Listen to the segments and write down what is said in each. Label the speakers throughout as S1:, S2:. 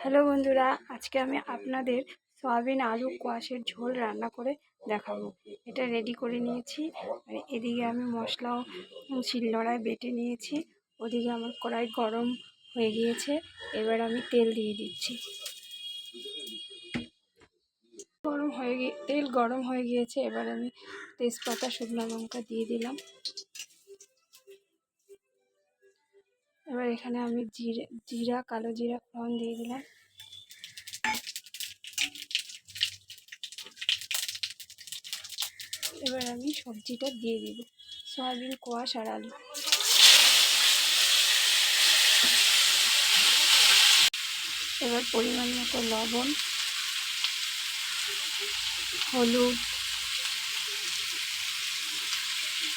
S1: Hello বন্ধুরা, আজকে আমি আপনাদের সয়াবিন আলু কোয়াশের ঝোল রান্না করে দেখাবো। এটা রেডি করে নিয়েছি। আর এদিকে আমি মশলাও শিলনোড়ায় বেটে নিয়েছি। ওদিকে আমার কড়াই গরম হয়ে গিয়েছে। এবার আমি তেল দিয়ে দিচ্ছি। তেল গরম হয়ে গিয়েছে। এবার আমি তেজপাতা, শুকনো লঙ্কা দিয়ে দিলাম। এবার এখানে আমি জিরা, কালো জিরা ফোড়ন দিয়ে দিলাম। এবার আমি সবজিটা দিয়ে দিব, সয়াবিন কোয়াশ আর আলু। এবার পরিমাণ মতো লবণ, হলুদ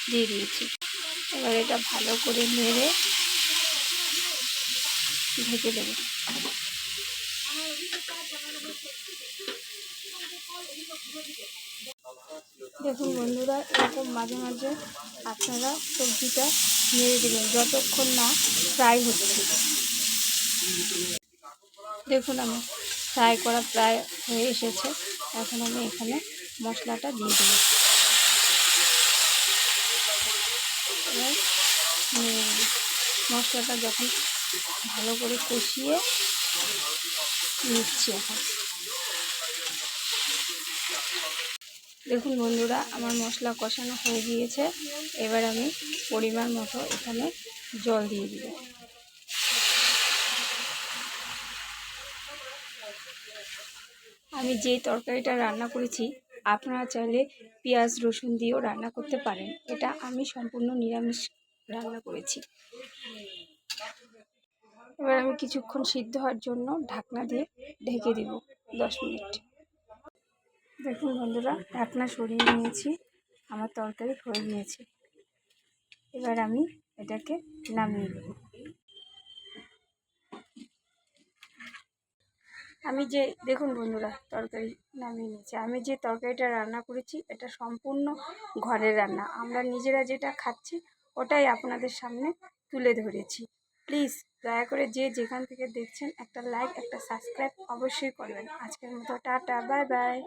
S1: দিয়ে দিয়েছি। এবার এটা ভালো করে নেড়ে ঢেকে দেব। দেখুন বন্ধুরা, এরকম মাঝে মাঝে আপনারা সবজিটা নেড়ে দেবেন যতক্ষণ না ফ্রাই হচ্ছে। দেখুন আমি ফ্রাই করা প্রায় হয়ে এসেছে। এখন আমি এখানে মশলাটা দিয়ে দেব। এবার মশলাটা যখন ভালো করে কষিয়ে নিচ্ছি এখন। দেখুন বন্ধুরা, আমার মশলা কষানো হয়ে গিয়েছে। এবার আমি পরিমাণ মতো এখানে জল দিয়ে দিব। আমি যেই তরকারিটা রান্না করেছি, আপনারা চাইলে পেঁয়াজ রসুন দিয়েও রান্না করতে পারেন। এটা আমি সম্পূর্ণ নিরামিষ রান্না করেছি। এবার আমি কিছুক্ষণ সিদ্ধ হওয়ার জন্য ঢাকনা দিয়ে ঢেকে দিব 10 মিনিট। দেখুন বন্ধুরা, ঢাকনা সরিয়ে নিয়েছি। আমার তরকারি হয়ে গিয়েছে। এবার আমি এটাকে নামিয়ে দেব। দেখুন বন্ধুরা, তরকারি নামিয়ে নিয়েছি। আমি যে তরকারিটা রান্না করেছি এটা সম্পূর্ণ ঘরের রান্না। আমরা নিজেরা যেটা খাচ্ছি ওটাই আপনাদের সামনে তুলে ধরেছি। প্লিজ দয়া করে যে যেখান থেকে দেখছেন একটা লাইক, একটা সাবস্ক্রাইব অবশ্যই করবেন। আজকের মতো টাটা, বাই বাই।